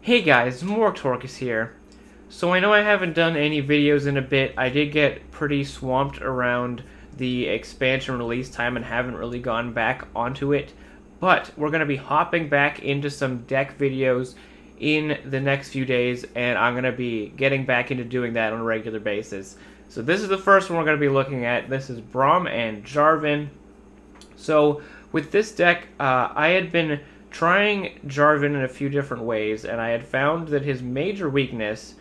Hey guys, Torcus here. So I know I haven't done any videos in a bit. I did get pretty swamped around the expansion release time and haven't really gone back onto it. But we're going to be hopping back into some deck videos in the next few days, and I'm going to be getting back into doing that on a regular basis. So this is the first one we're going to be looking at. This is Braum and Jarvan. So with this deck, I had been trying Jarvan in a few different ways, and I had found that his major weakness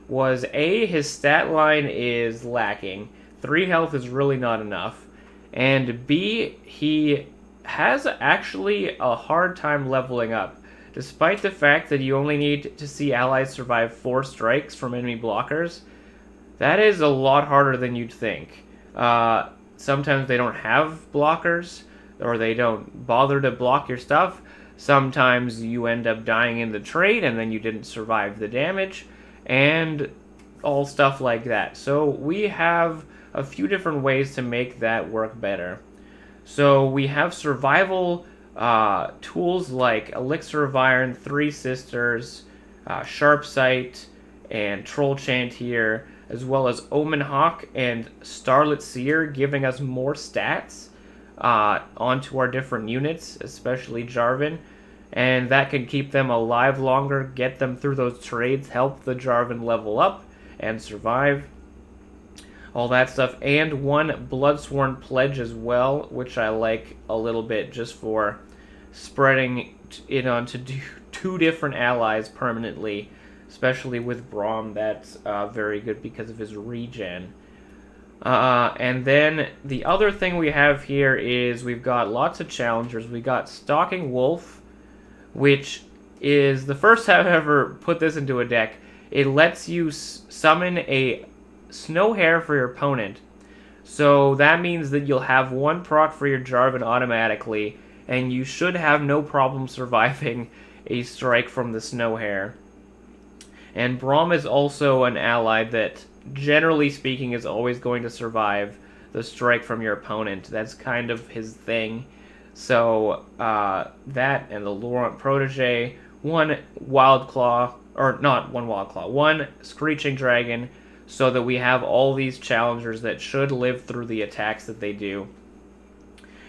was A, his stat line is lacking. 3 health is really not enough. And B, he has actually a hard time leveling up. Despite the fact that you only need to see allies survive 4 strikes from enemy blockers, that is a lot harder than you'd think. Sometimes they don't have blockers, or they don't bother to block your stuff. Sometimes you end up dying in the trade, and then you didn't survive the damage, and all stuff like that. So we have a few different ways to make that work better. So we have survival tools like Elixir of Iron, 3 Sisters, Sharp Sight, and Troll Chant here, as well as Omen Hawk and Starlit Seer, giving us more stats onto our different units, especially Jarvan, and that can keep them alive longer, get them through those trades, help the Jarvan level up and survive, all that stuff. And 1 Bloodsworn Pledge as well, which I like a little bit, just for spreading it onto 2 different allies permanently, especially with Braum. That's very good because of his regen. And then the other thing we have here is we've got lots of challengers. We got Stalking Wolf, which is the first time I've ever put this into a deck. It lets you summon a Snow Hare for your opponent. So that means that you'll have 1 proc for your Jarvan automatically, and you should have no problem surviving a strike from the Snow Hare. And Braum is also an ally that, generally speaking, is always going to survive the strike from your opponent. That's kind of his thing. So that and the Laurent Protege, 1 Wild Claw, or not 1 Wild Claw, 1 Screeching Dragon, so that we have all these challengers that should live through the attacks that they do.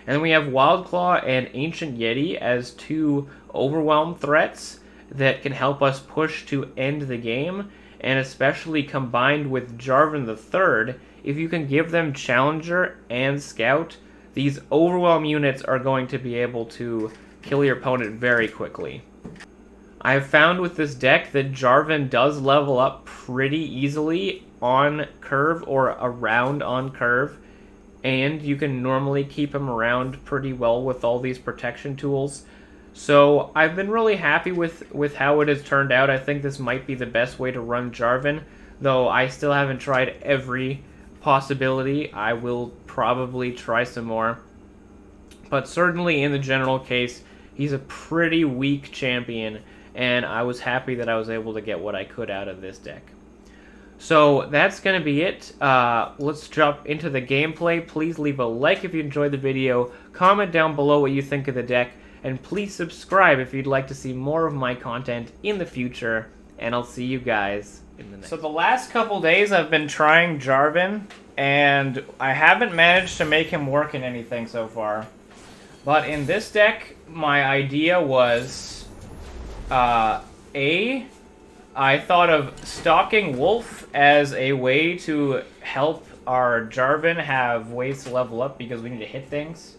And then we have Wild Claw and Ancient Yeti as 2 Overwhelm threats that can help us push to end the game, and especially combined with Jarvan the Third, if you can give them Challenger and Scout, these Overwhelm units are going to be able to kill your opponent very quickly. I've found with this deck that Jarvan does level up pretty easily on curve or around on curve, and you can normally keep him around pretty well with all these protection tools. So I've been really happy with how it has turned out. I think this might be the best way to run Jarvan, though I still haven't tried every possibility. I will probably try some more. But certainly in the general case, he's a pretty weak champion, and I was happy that I was able to get what I could out of this deck. So that's going to be it. Let's jump into the gameplay. Please leave a like if you enjoyed the video, comment down below what you think of the deck, and please subscribe if you'd like to see more of my content in the future, and I'll see you guys in the next. So the last couple days I've been trying Jarvan, and I haven't managed to make him work in anything so far. But in this deck, my idea was, I thought of Stalking Wolf as a way to help our Jarvan have ways to level up because we need to hit things.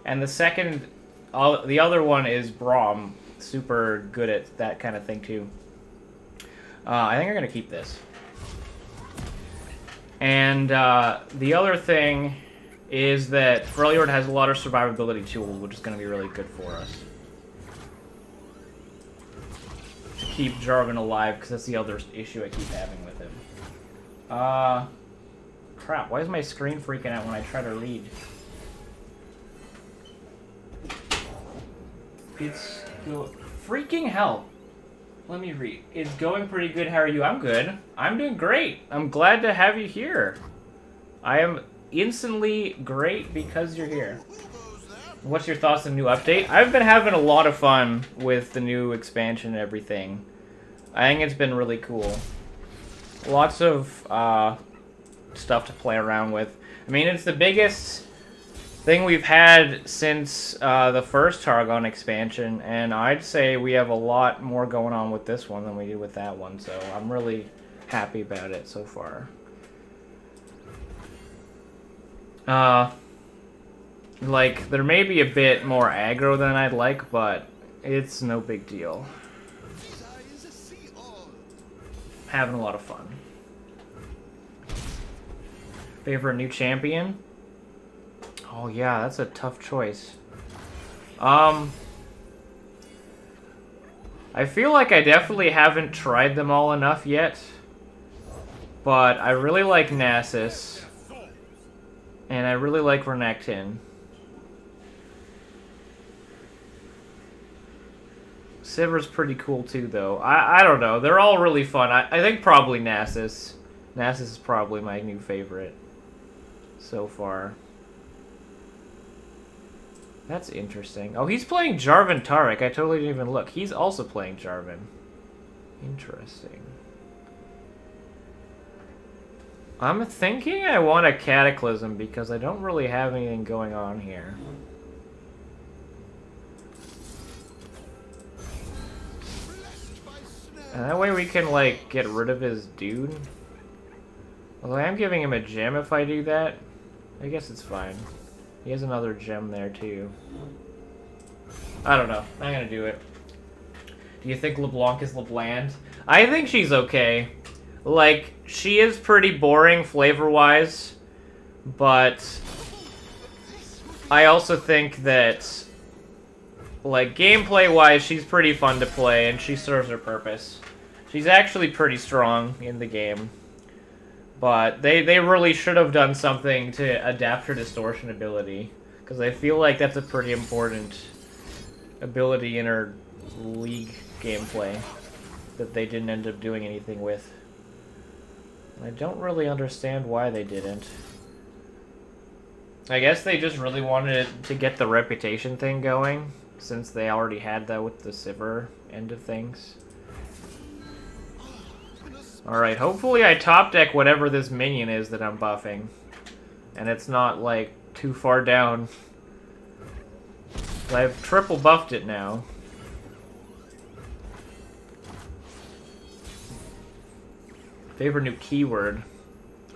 And the other one is Braum, super good at that kind of thing too. I think I'm going to keep this. And the other thing is that Freljord has a lot of survivability tools, which is going to be really good for us. To keep Jarvan alive, because that's the other issue I keep having with him. Crap, why is my screen freaking out when I try to read? It's freaking hell. Let me read. It's going pretty good. How are you? I'm good. I'm doing great. I'm glad to have you here. I am instantly great because you're here. What's your thoughts on the new update? I've been having a lot of fun with the new expansion and everything. I think it's been really cool. Lots of stuff to play around with. I mean, it's the biggest thing we've had since the first Targon expansion, and I'd say we have a lot more going on with this one than we did with that one, so I'm really happy about it so far. Like, there may be a bit more aggro than I'd like, but it's no big deal. Having a lot of fun. Favorite new champion? Oh yeah, that's a tough choice. I feel like I definitely haven't tried them all enough yet. But I really like Nasus. And I really like Renekton. Sivir's pretty cool too, though. I don't know. They're all really fun. I think probably Nasus. Nasus is probably my new favorite so far. That's interesting. Oh, he's playing Jarvan Taric. I totally didn't even look. He's also playing Jarvan. Interesting. I'm thinking I want a Cataclysm because I don't really have anything going on here. And that way we can, like, get rid of his dude. Although I am giving him a gem if I do that. I guess it's fine. He has another gem there, too. I don't know. I'm gonna do it. Do you think LeBlanc is LeBland? I think she's okay. Like, she is pretty boring flavor-wise. But I also think that, like, gameplay-wise, she's pretty fun to play, and she serves her purpose. She's actually pretty strong in the game. But they really should have done something to adapt her distortion ability. Because I feel like that's a pretty important ability in her League gameplay that they didn't end up doing anything with. I don't really understand why they didn't. I guess they just really wanted to get the reputation thing going, since they already had that with the Sivir end of things. Alright, hopefully I top deck whatever this minion is that I'm buffing. And it's not, like, too far down. I've triple buffed it now. Favorite new keyword.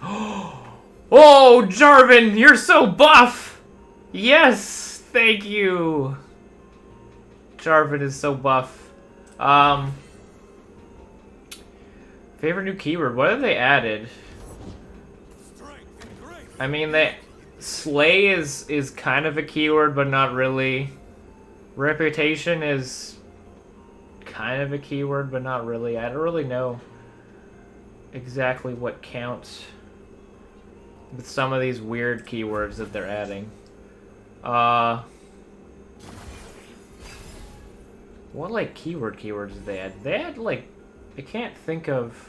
Oh, Jarvan, you're so buff! Yes, thank you. Jarvan is so buff. Favorite new keyword. What have they added? I mean, Slay is kind of a keyword, but not really. Reputation is kind of a keyword, but not really. I don't really know exactly what counts with some of these weird keywords that they're adding. What, like, keywords did they add? They had, like, I can't think of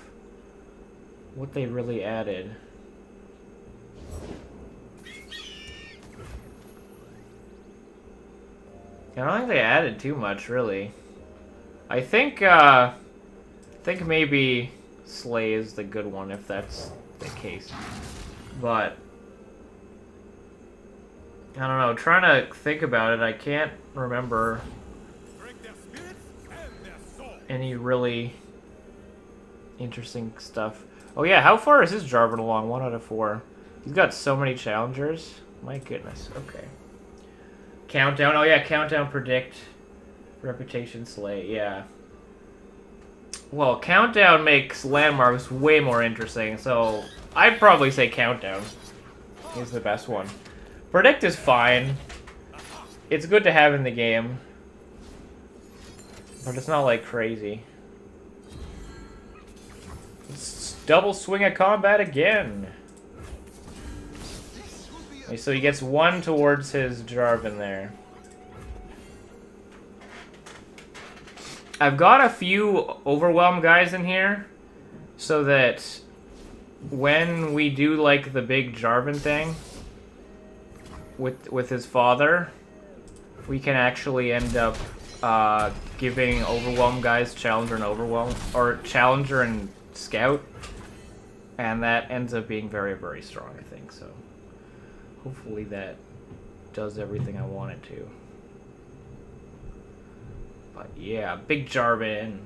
what they really added. I don't think they added too much, really. I think maybe Slay is the good one, if that's the case. But I don't know, trying to think about it, I can't remember any really interesting stuff. Oh yeah, how far is his Jarvan along? 1 out of 4. He's got so many challengers. My goodness, okay. Countdown, oh yeah, countdown, predict, reputation, slay, yeah. Well, countdown makes landmarks way more interesting, so I'd probably say countdown is the best one. Predict is fine. It's good to have in the game, but it's not like crazy. Let's double swing a combat again. Okay, so he gets 1 towards his Jarvan there. I've got a few Overwhelm guys in here, so that when we do, like, the big Jarvan thing with his father, we can actually end up giving Overwhelm guys Challenger and Overwhelm, or Challenger and Scout, and that ends up being very, very strong, I think, so hopefully that does everything I want it to. But yeah, big Jarvan.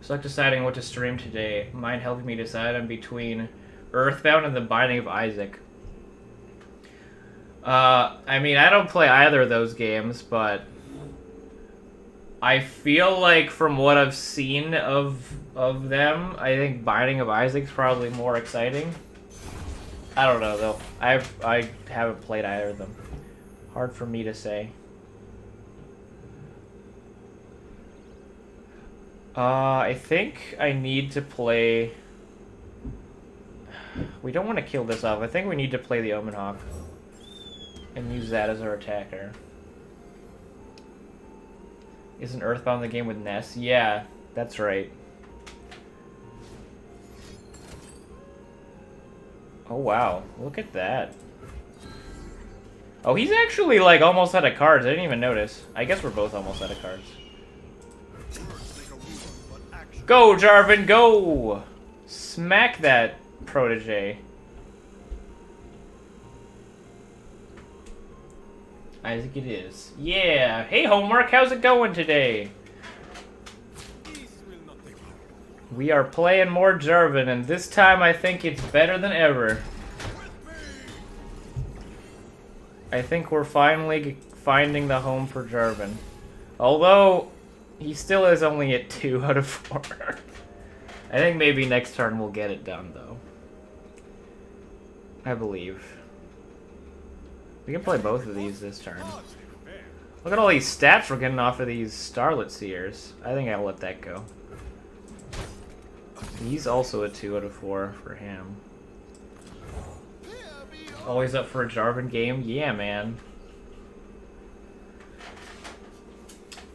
So like deciding what to stream today. Mind helping me decide on between Earthbound and the Binding of Isaac. I mean, I don't play either of those games, but I feel like from what I've seen of them, I think Binding of Isaac's probably more exciting. I don't know though. I haven't played either of them. Hard for me to say. I think I need to play... We don't want to kill this off. I think we need to play the Omen Hawk and use that as our attacker. Isn't Earthbound the game with Ness? Yeah, that's right. Oh wow, look at that. Oh, he's actually like almost out of cards. I didn't even notice. I guess we're both almost out of cards. Go, Jarvan, go! Smack that protege. I think it is. Yeah! Hey, Homework, how's it going today? We are playing more Jarvan, and this time I think it's better than ever. I think we're finally finding the home for Jarvan. Although, he still is only at 2 out of 4. I think maybe next turn we'll get it done, though. I believe. We can play both of these this turn. Look at all these stats we're getting off of these Starlit Seers. I think I'll let that go. He's also a 2 out of 4 for him. Always up for a Jarvan game? Yeah, man.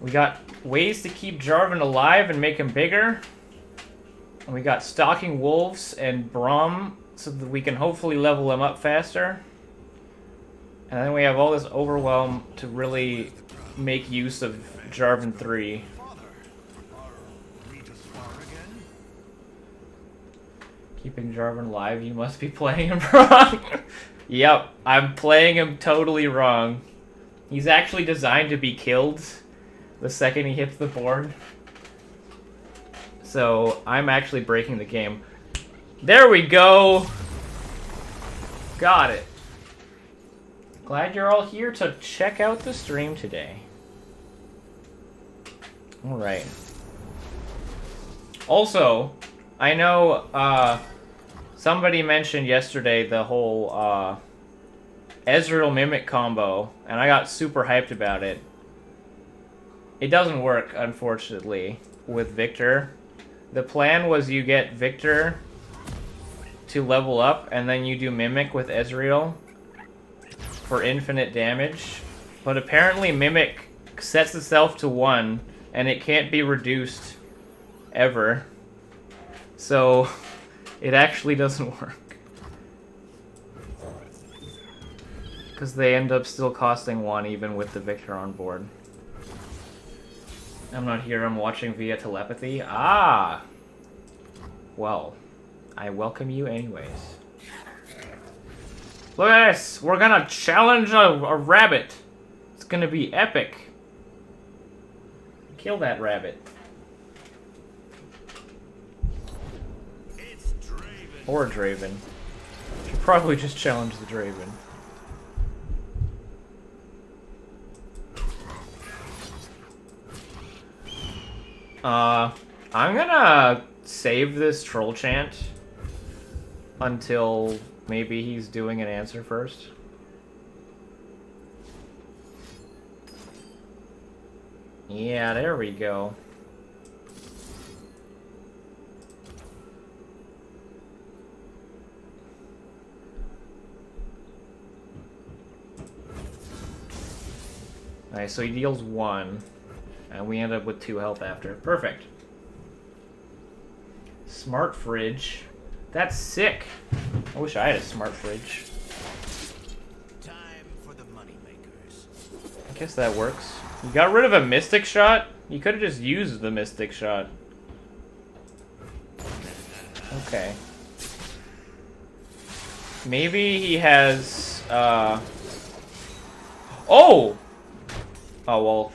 We got ways to keep Jarvan alive and make him bigger. And we got Stalking Wolves and Braum so that we can hopefully level him up faster. And then we have all this Overwhelm to really make use of Jarvan 3. Keeping Jarvan alive, you must be playing him wrong. Yep, I'm playing him totally wrong. He's actually designed to be killed the second he hits the board. So I'm actually breaking the game. There we go! Got it. Glad you're all here to check out the stream today. Alright. Also, I know somebody mentioned yesterday the whole Ezreal Mimic combo, and I got super hyped about it. It doesn't work, unfortunately, with Victor. The plan was you get Victor to level up, and then you do Mimic with Ezreal for infinite damage. But apparently Mimic sets itself to 1, and it can't be reduced ever. So it actually doesn't work. Because they end up still costing 1 even with the Victor on board. I'm not here, I'm watching via telepathy. Ah! Well, I welcome you anyways. Look at this! We're gonna challenge a rabbit! It's gonna be epic. Kill that rabbit. Or Draven. Should probably just challenge the Draven. I'm gonna save this troll chant until maybe he's doing an answer first. Yeah, there we go. Alright, so he deals 1, and we end up with 2 health after. Perfect. Smart fridge. That's sick. I wish I had a smart fridge. Time for the money makers. I guess that works. You got rid of a Mystic Shot? You could have just used the Mystic Shot. Okay. Maybe he has, Oh! Oh, well.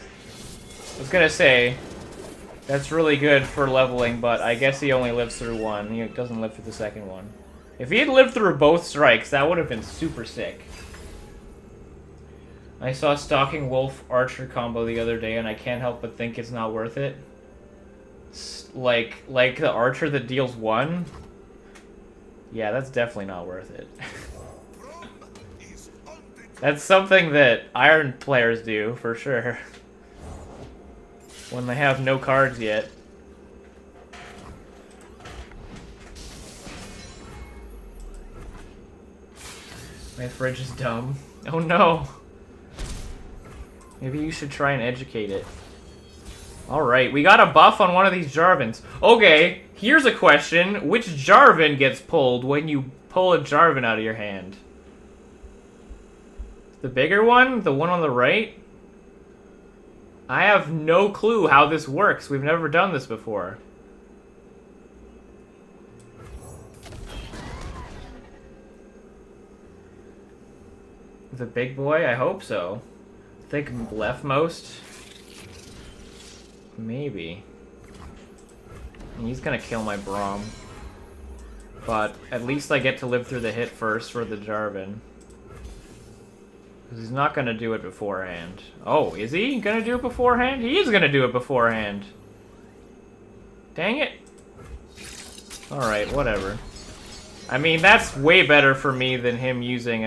I was gonna say, that's really good for leveling, but I guess he only lives through one. He doesn't live through the second one. If he had lived through both strikes, that would have been super sick. I saw Stalking Wolf Archer combo the other day, and I can't help but think it's not worth it. Like the Archer that deals 1? Yeah, that's definitely not worth it. That's something that Iron players do, for sure. When they have no cards yet. My fridge is dumb. Oh no! Maybe you should try and educate it. Alright, we got a buff on one of these Jarvans. Okay, here's a question. Which Jarvan gets pulled when you pull a Jarvan out of your hand? The bigger one? The one on the right? I have no clue how this works. We've never done this before. The big boy? I hope so. I think leftmost? Maybe. He's gonna kill my Braum. But at least I get to live through the hit first for the Jarvan. Because he's not gonna do it beforehand. Oh, is he gonna do it beforehand? He is gonna do it beforehand. Dang it. Alright, whatever. I mean, that's way better for me than him using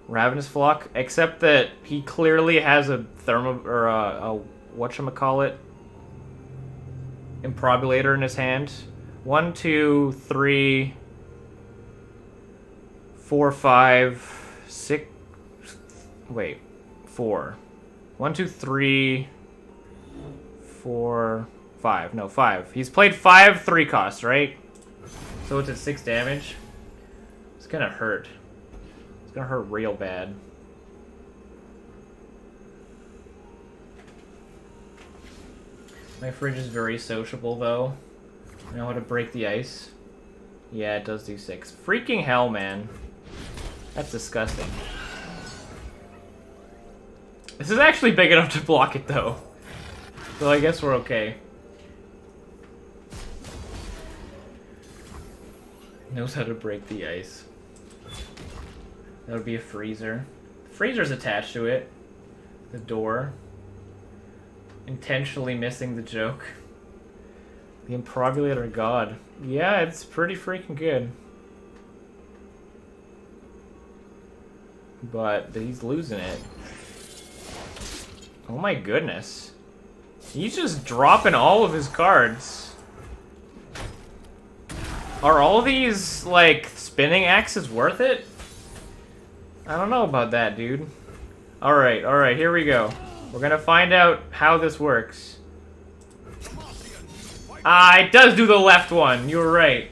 Ravenous Flock, except that he clearly has a whatchamacallit, Improbulator in his hand. 1, 2, 3, 4, 5, 6. Wait, 4. 1, 2, 3, 4, 5. No, 5. He's played 5 3 costs, right? So it's at 6 damage. It's gonna hurt. It's gonna hurt real bad. My fridge is very sociable, though. I know how to break the ice. Yeah, it does do 6. Freaking hell, man. That's disgusting. This is actually big enough to block it, though. So I guess we're okay. Knows how to break the ice. That would be a freezer. The freezer's attached to it. The door. Intentionally missing the joke. The Improbulator God. Yeah, it's pretty freaking good. But he's losing it. Oh my goodness. He's just dropping all of his cards. Are all these, like, spinning axes worth it? I don't know about that, dude. Alright, here we go. We're gonna find out how this works. Ah, it does do the left one. You were right.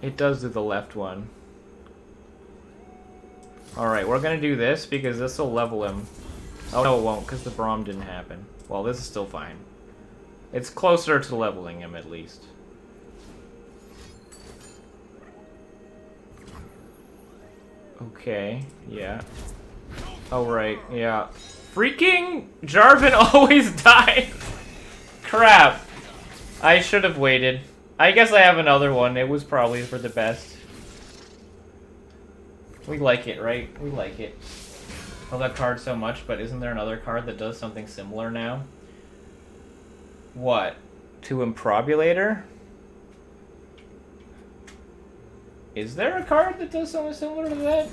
It does do the left one. Alright, we're gonna do this because this will level him. Oh, no, it won't, because the Braum didn't happen. Well, this is still fine. It's closer to leveling him, at least. Okay, yeah. Oh, right, yeah. Freaking Jarvan always dies! Crap. I should have waited. I guess I have another one. It was probably for the best. We like it, right? We like it. I love that card so much, but isn't there another card that does something similar now? What? To Improbulator? Is there a card that does something similar to that?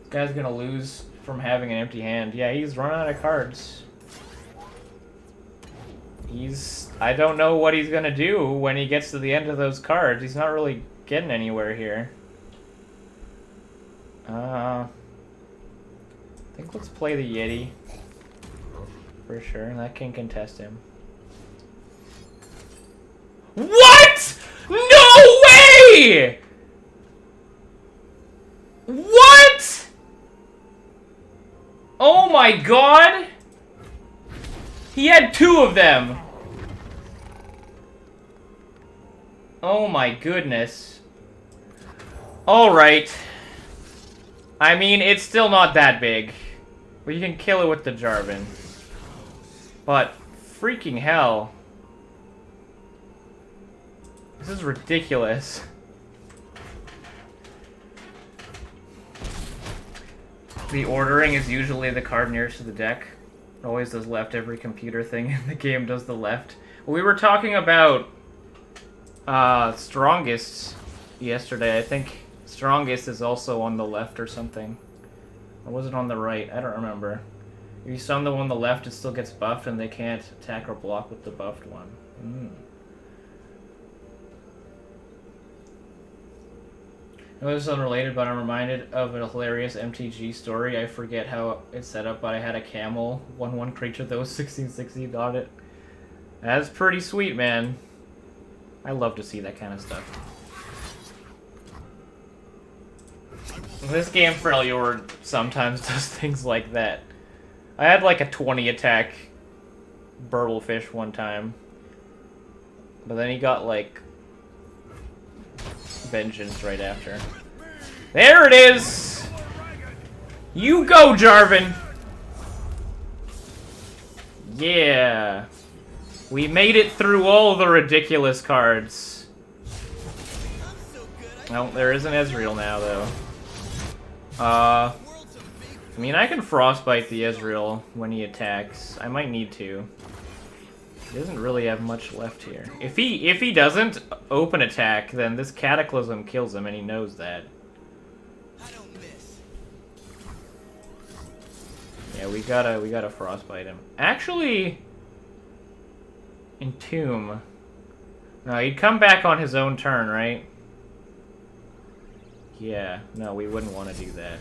This guy's gonna lose from having an empty hand. Yeah, he's run out of cards. I don't know what he's gonna do when he gets to the end of those cards. He's not really getting anywhere here. I think let's play the Yeti. For sure, that can contest him. What?! No way!! Oh my god! He had 2 of them! Oh my goodness. Alright. I mean, it's still not that big. But you can kill it with the Jarvan. But, freaking hell. This is ridiculous. The ordering is usually the card nearest to the deck. It always does left. Every computer thing in the game does the left. We were talking about strongest yesterday. I think strongest is also on the left or something. Or was it on the right? I don't remember. If you stun the one on the left, it still gets buffed and they can't attack or block with the buffed one. I know this is unrelated, but I'm reminded of a hilarious MTG story. I forget how it's set up, but I had a camel 1/1 creature that was 16/16 on it. That's pretty sweet, man. I love to see that kind of stuff. This game Freljord sometimes does things like that. I had like a 20 attack Burtlefish one time. But then he got like Vengeance right after. There it is! You go, Jarvan! Yeah. We made it through all the ridiculous cards. Oh, there is an Ezreal now, though. I mean, I can Frostbite the Ezreal when he attacks. I might need to. He doesn't really have much left here. If he doesn't open attack, then this Cataclysm kills him, and he knows that. Yeah, we gotta Frostbite him. Actually, Entomb. No, he'd come back on his own turn, right? Yeah, no, we wouldn't want to do that.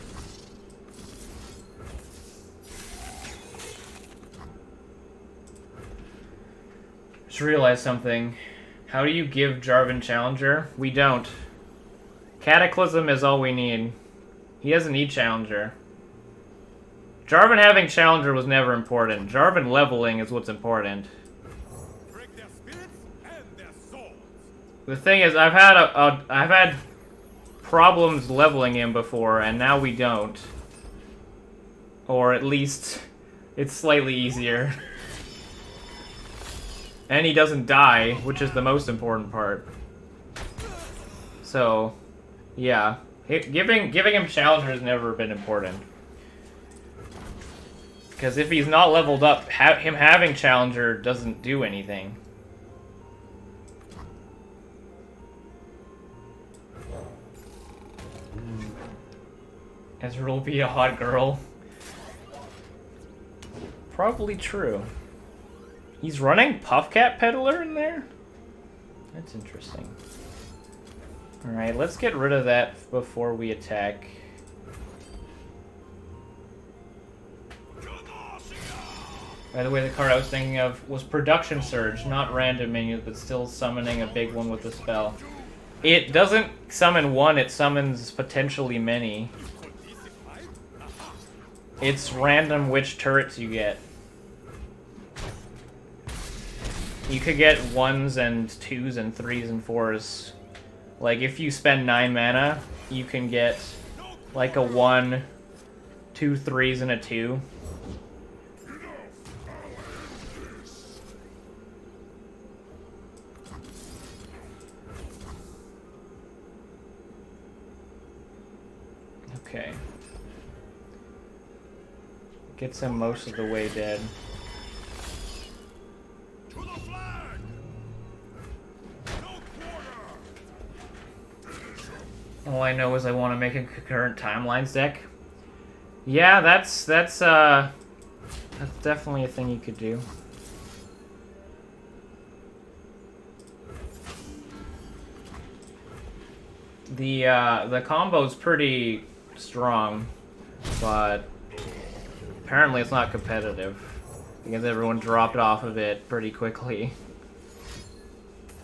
Just realized something. How do you give Jarvan Challenger? We don't. Cataclysm is all we need. He doesn't need Challenger. Jarvan having Challenger was never important. Jarvan leveling is what's important. The thing is, I've had problems leveling him before, and now we don't. Or at least it's slightly easier. And he doesn't die, which is the most important part. So, yeah. Giving him Challenger has never been important. Because if he's not leveled up, him having Challenger doesn't do anything. Ezreal will be a hot girl. Probably true. He's running Puffcat Peddler in there? That's interesting. Alright, let's get rid of that before we attack. By the way, the card I was thinking of was Production Surge, not random minions, but still summoning a big one with a spell. It doesn't summon one, it summons potentially many. It's random which turrets you get. You could get 1s and 2s and 3s and 4s. Like, if you spend 9 mana, you can get like a 1, 2 3s, and a 2. Okay. Gets him most of the way dead. All I know is I want to make a concurrent timelines deck. Yeah, that's definitely a thing you could do. The combo's pretty strong, but apparently it's not competitive because everyone dropped off of it pretty quickly.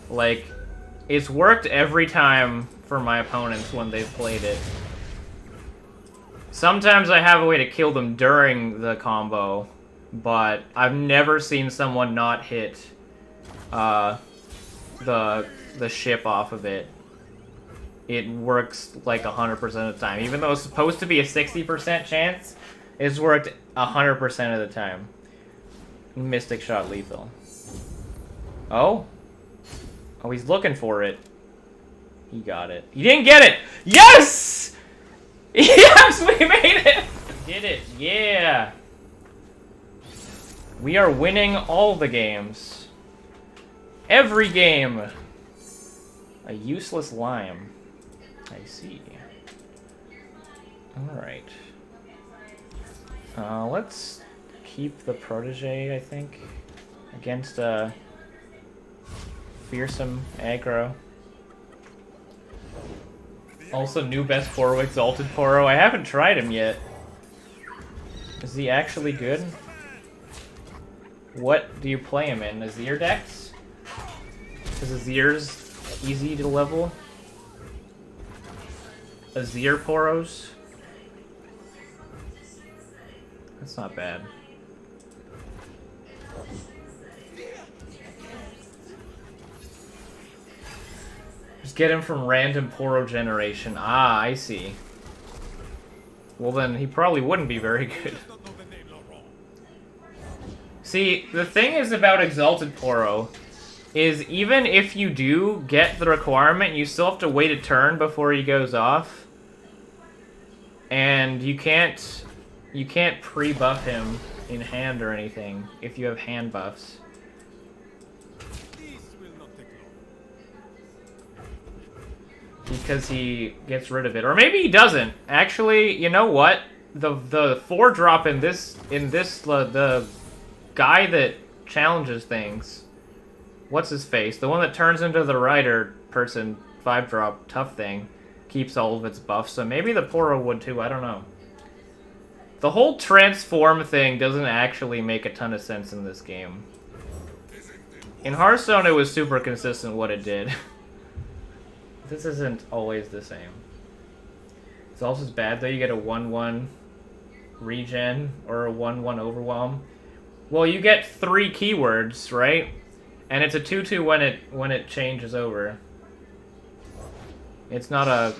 Like, it's worked every time for my opponents when they've played it. Sometimes I have a way to kill them during the combo, but I've never seen someone not hit the ship off of it. It works like 100% of the time. Even though it's supposed to be a 60% chance, it's worked 100% of the time. Mystic Shot lethal. Oh? Oh, he's looking for it. He got it. He didn't get it! Yes! Yes, we made it! We did it, yeah! We are winning all the games. Every game! A useless lime. I see. Alright. Let's keep the protege, I think, against fearsome aggro. Also, new best Poro, Exalted Poro. I haven't tried him yet. Is he actually good? What do you play him in? Azir decks? Is Azir's easy to level? Azir Poros? That's not bad. Just get him from random Poro generation. Ah, I see. Well then, he probably wouldn't be very good. See, the thing is about Exalted Poro is even if you do get the requirement, you still have to wait a turn before he goes off. And you can't pre-buff him in hand or anything if you have hand buffs. Because he gets rid of it. Or maybe he doesn't. Actually, you know what? The 4-drop in this the guy that challenges things. What's his face? The one that turns into the rider person 5-drop tough thing keeps all of its buffs. So maybe the Poro would too, I don't know. The whole transform thing doesn't actually make a ton of sense in this game. In Hearthstone, it was super consistent what it did. This isn't always the same. It's also bad though, you get a 1-1 regen or a 1-1 overwhelm. Well, you get 3 keywords, right? And it's a 2-2 when it changes over. It's not a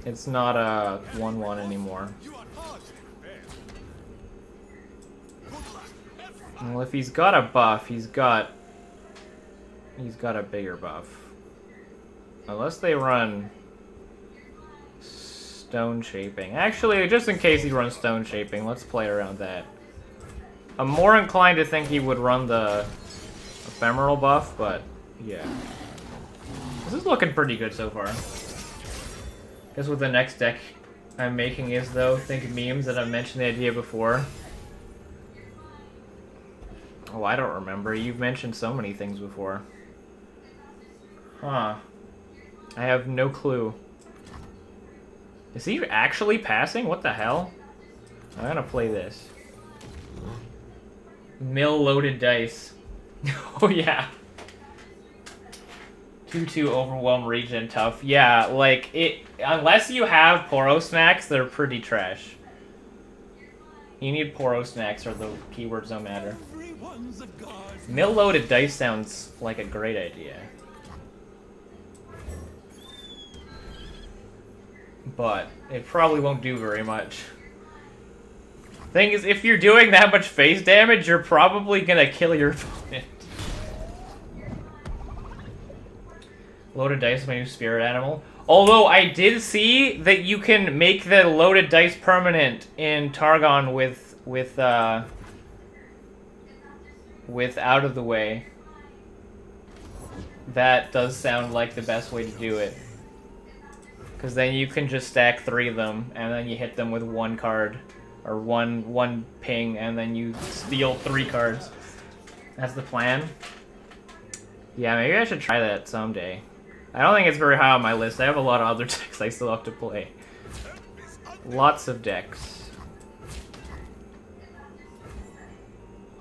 1-1 anymore. Well, if he's got a buff, he's got a bigger buff. Unless they run Stone Shaping. Actually, just in case he runs Stone Shaping, let's play around that. I'm more inclined to think he would run the Ephemeral buff, but yeah. This is looking pretty good so far. Guess what the next deck I'm making is, though, think memes that I've mentioned the idea before. Oh, I don't remember. You've mentioned so many things before. Huh. I have no clue. Is he actually passing? What the hell? I'm gonna play this. Mill loaded dice. Oh yeah. 2-2 overwhelm regen tough. Yeah, like it. Unless you have Poro snacks, they're pretty trash. You need Poro snacks or the keywords don't matter. Mill loaded dice sounds like a great idea. But it probably won't do very much. Thing is, if you're doing that much phase damage, you're probably gonna kill your opponent. Loaded dice is my new spirit animal. Although I did see that you can make the loaded dice permanent in Targon with Out of the Way. That does sound like the best way to do it. Because then you can just stack 3 of them, and then you hit them with 1 card, or one ping, and then you steal 3 cards. That's the plan. Yeah, maybe I should try that someday. I don't think it's very high on my list. I have a lot of other decks I still have to play. Lots of decks.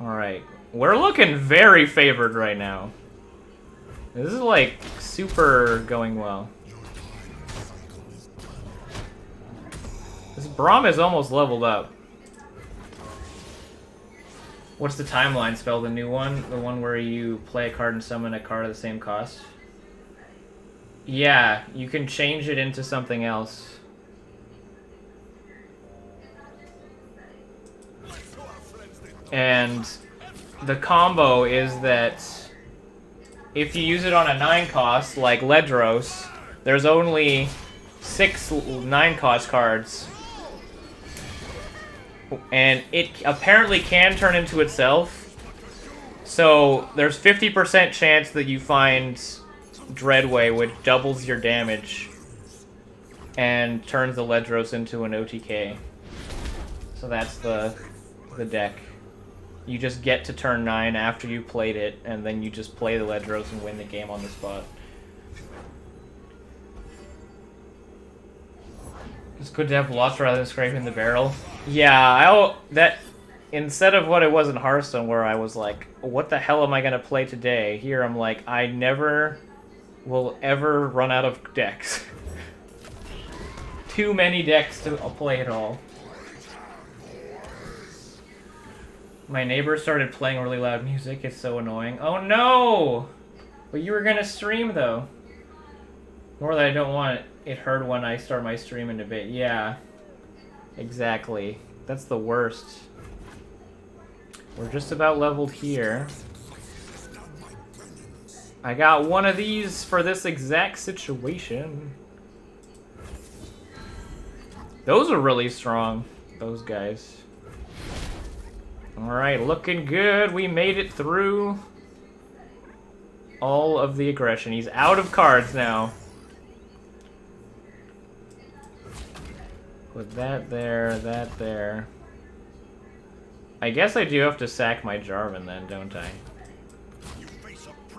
Alright. We're looking very favored right now. This is like super going well. This Braum is almost leveled up. What's the timeline spell? The new one? The one where you play a card and summon a card at the same cost? Yeah, you can change it into something else. And the combo is that if you use it on a 9 cost, like Ledros, there's only 6 9 cost cards. And it apparently can turn into itself. So there's 50% chance that you find Dreadway, which doubles your damage and turns the Ledros into an OTK. So that's the deck. You just get to turn 9 after you played it, and then you just play the Ledros and win the game on the spot. It's good to have lots rather than scraping the barrel. Yeah, instead of what it was in Hearthstone where I was like, what the hell am I gonna play today? Here I'm like, I never will ever run out of decks. Too many decks to play it all. My neighbor started playing really loud music. It's so annoying. Oh no! But you were gonna stream though. More that I don't want it heard when I start my stream in a bit. Yeah. Exactly. That's the worst. We're just about leveled here. I got one of these for this exact situation. Those are really strong, those guys. Alright, looking good. We made it through all of the aggression. He's out of cards now. Put that there, that there. I guess I do have to sack my Jarvan then, don't I?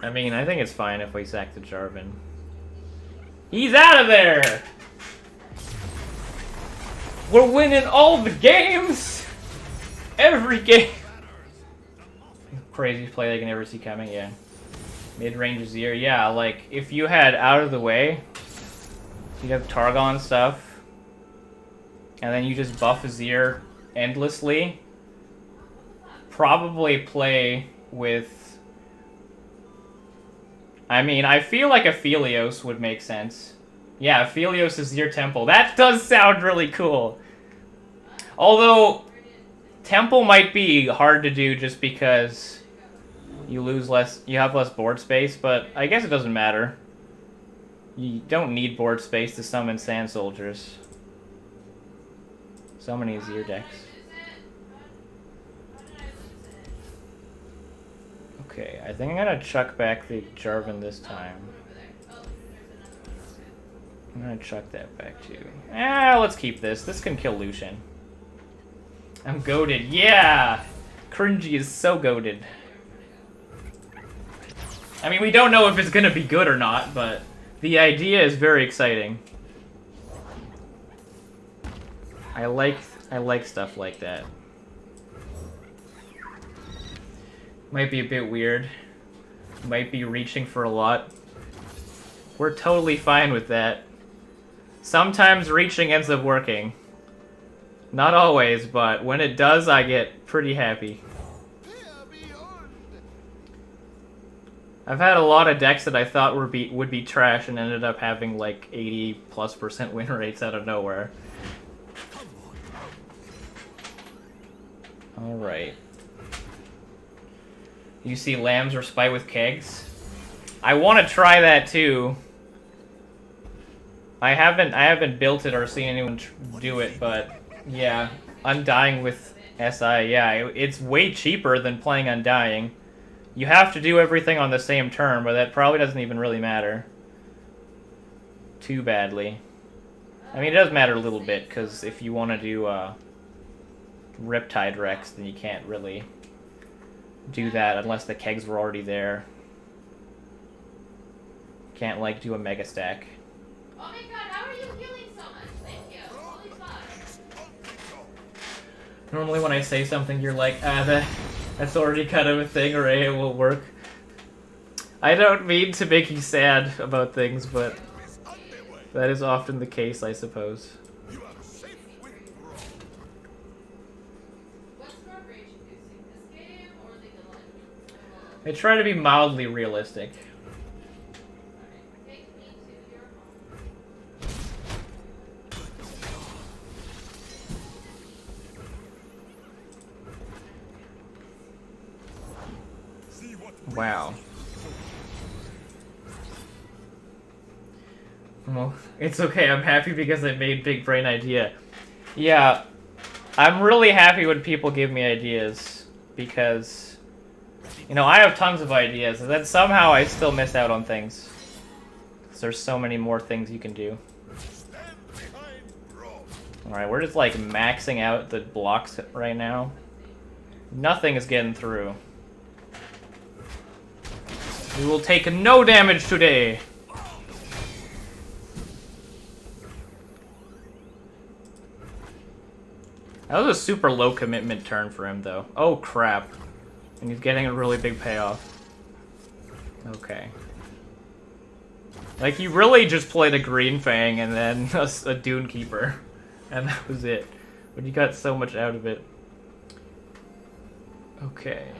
I mean, I think it's fine if we sack the Jarvan. He's out of there! We're winning all the games! Every game! Crazy play I can never see coming, yeah. Mid-range Azir, yeah, like, if you had out of the way, you have Targon stuff, and then you just buff Azir endlessly, probably play with... I mean, I feel like Aphelios would make sense. Yeah, Aphelios Azir Temple. That does sound really cool! Although, Temple might be hard to do just because you have less board space, but I guess it doesn't matter. You don't need board space to summon Sand Soldiers. So many Azir decks. Okay, I think I'm gonna chuck back the Jarvan this time. I'm gonna chuck that back too. Let's keep this. This can kill Lucian. I'm goated. Yeah! Cringy is so goated. I mean, we don't know if it's gonna be good or not, but the idea is very exciting. I like stuff like that. Might be a bit weird. Might be reaching for a lot. We're totally fine with that. Sometimes reaching ends up working. Not always, but when it does, I get pretty happy. I've had a lot of decks that I thought would be trash and ended up having like 80+% win rates out of nowhere. Alright. You see lambs or spite with kegs? I want to try that too. I haven't built it or seen anyone do it, but yeah, Undying with SI, yeah, it's way cheaper than playing Undying. You have to do everything on the same turn, but that probably doesn't even really matter too badly. I mean, it does matter a little bit, because if you want to do Riptide Rex, then you can't really do that unless the kegs were already there. Can't, like, do a Mega Stack. Oh my god, how are you healing so much? Thank you. Holy fuck. Normally when I say something, you're like, that's already kind of a thing, or it will work. I don't mean to make you sad about things, but that is often the case, I suppose. more rage inducing, this game or League of Legends? They try to be mildly realistic. Alright, take me to your home. Wow. Well, it's okay. I'm happy because I made Big Brain Idea. Yeah, I'm really happy when people give me ideas because, you know, I have tons of ideas and then somehow I still miss out on things. Because there's so many more things you can do. Alright, we're just like maxing out the blocks right now. Nothing is getting through. We will take no damage today. That was a super low commitment turn for him, though. Oh, crap. And he's getting a really big payoff. Okay. Like, he really just played a Green Fang and then a Dune Keeper. And that was it. But he got so much out of it. Okay.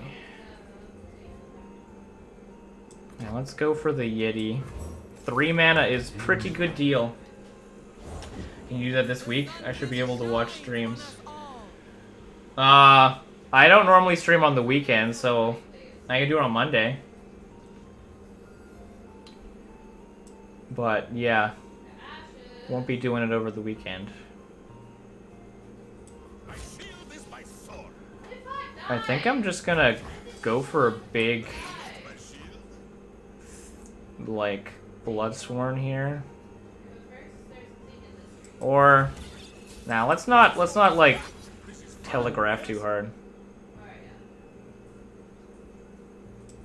Now let's go for the Yeti. 3 mana is pretty good deal. Can you do that this week? I should be able to watch streams. I don't normally stream on the weekend, so I can do it on Monday. But yeah, won't be doing it over the weekend. I think I'm just gonna go for a big, like, Bloodsworn here. Or, nah, let's not like telegraph too hard.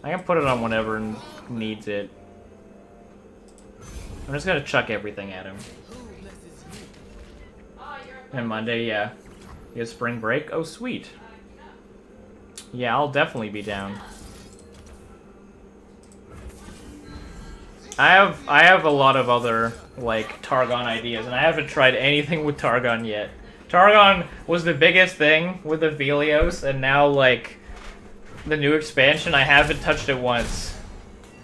I can put it on whenever needs it. I'm just gonna chuck everything at him. And Monday, yeah. You have spring break? Oh, sweet. Yeah, I'll definitely be down. I have a lot of other, like, Targon ideas, and I haven't tried anything with Targon yet. Targon was the biggest thing with the Velios, and now, like, the new expansion, I haven't touched it once.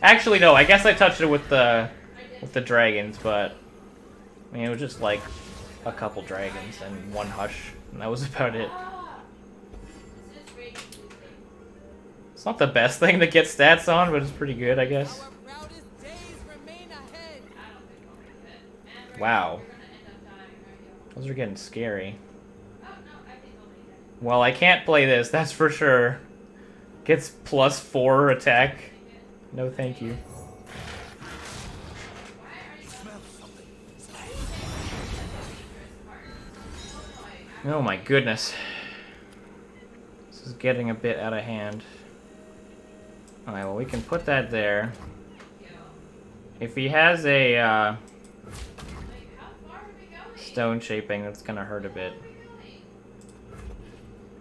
Actually, no, I guess I touched it with the dragons, but I mean, it was just, like, a couple dragons and one hush, and that was about it. It's not the best thing to get stats on, but it's pretty good, I guess. Wow. Those are getting scary. Well, I can't play this, that's for sure. Gets +4 attack. No thank you. Oh my goodness. This is getting a bit out of hand. Alright, well, we can put that there. If he has a stone shaping, that's gonna hurt a bit.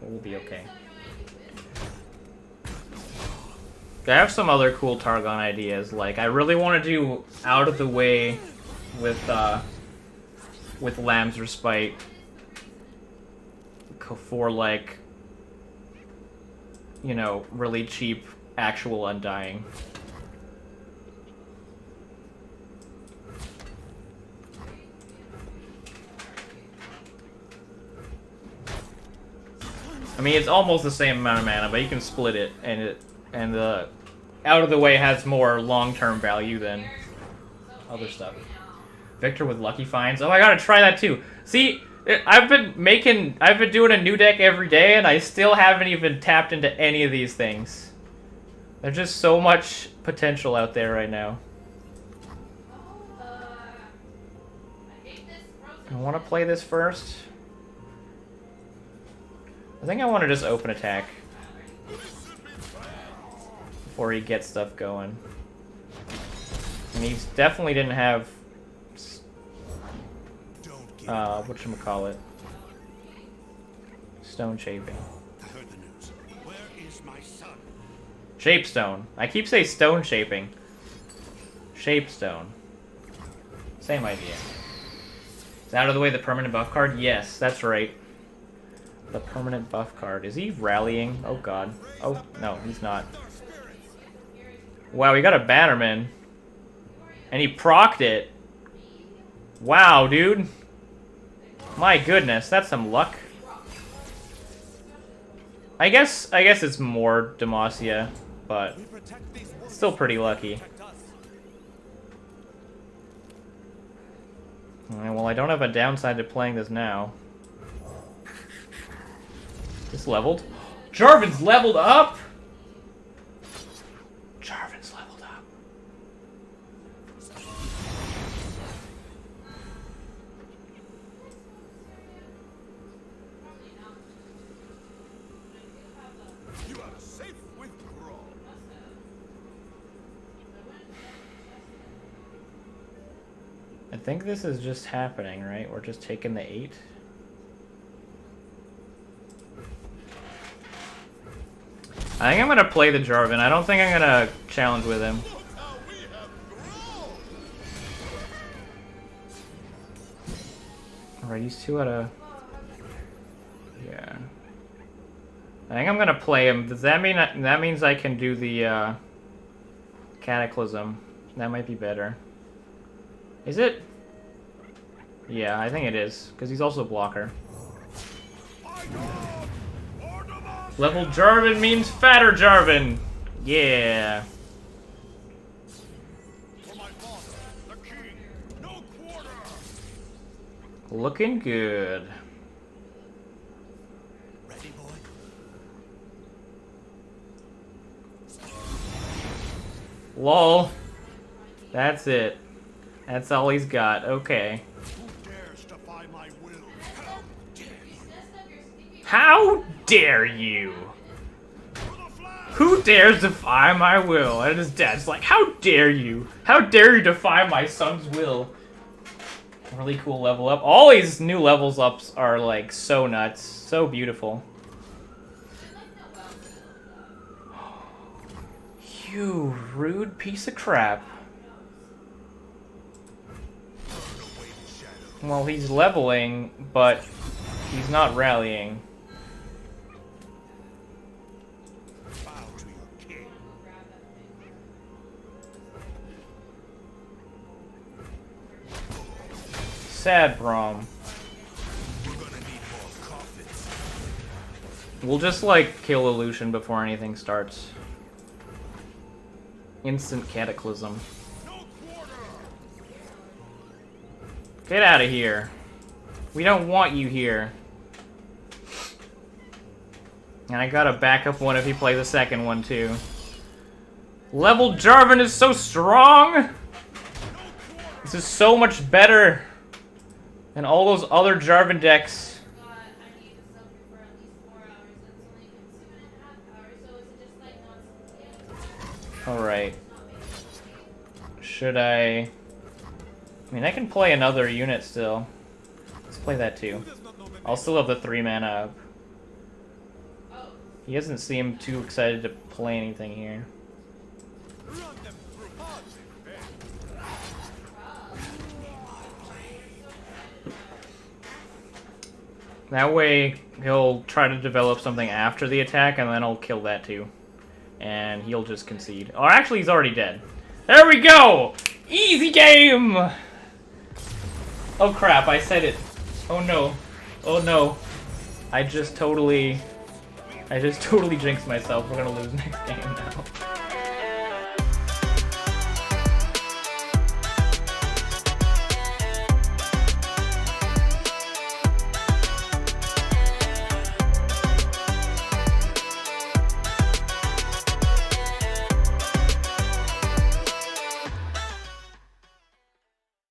We'll be okay. I have some other cool Targon ideas. Like, I really want to do out of the way with Lamb's Respite for, like, you know, really cheap actual Undying. I mean, it's almost the same amount of mana, but you can split it, and the out of the way has more long-term value than other stuff. Victor with Lucky Finds. Oh, I gotta try that too. See, I've been doing a new deck every day, and I still haven't even tapped into any of these things. There's just so much potential out there right now. I want to play this first. I think I want to just open attack before he gets stuff going. And he definitely didn't have whatchamacallit, stone shaping. Shapestone. I keep saying stone shaping. Shapestone. Same idea. Is out of the way the permanent buff card? Yes, that's right. The permanent buff card. Is he rallying? Oh god. Oh, no, he's not. Wow, we got a Bannerman. And he procced it. Wow, dude. My goodness, that's some luck. I guess it's more Demacia, but still pretty lucky. Alright, well, I don't have a downside to playing this now. This leveled? Jarvan's leveled up! Jarvan's leveled up. You are safe with Braum. I think this is just happening, right? We're just taking the 8. I think I'm gonna play the Jarvan. I don't think I'm gonna challenge with him. Alright, he's 2 out of... Yeah. I think I'm gonna play him. Does that mean that means I can do the Cataclysm? That might be better. Is it? Yeah, I think it is, because he's also a blocker. Level Jarvan means fatter Jarvan! Yeah. Looking good. Ready, boy? Lol. That's it. That's all he's got. Okay. Who dares defy my will? How dare you? Who dares defy my will? And his dad's like, how dare you? How dare you defy my son's will? Really cool level up. All these new levels ups are like so nuts. So beautiful. You rude piece of crap. Well, he's leveling, but he's not rallying. Bow to your king. Sad Braum. You're gonna need more coffins. We'll just like kill Illusion before anything starts. Instant Cataclysm. No quarter. Get out of here. We don't want you here. And I got a backup one if he plays a second one too. Level Jarvan is so strong! This is so much better than all those other Jarvan decks. God, I need to sub for at least 4 hours. That's only 2.5 hours, so is it just like not? Alright. Should I mean, I can play another unit still. Let's play that too. I'll still have the 3 mana up. He doesn't seem too excited to play anything here. Run them through odds and ends. That way, he'll try to develop something after the attack, and then I'll kill that too. And he'll just concede. Or actually, he's already dead. There we go! Easy game! Oh crap, I said it. Oh no. Oh no. I just totally jinxed myself. We're gonna lose next game now.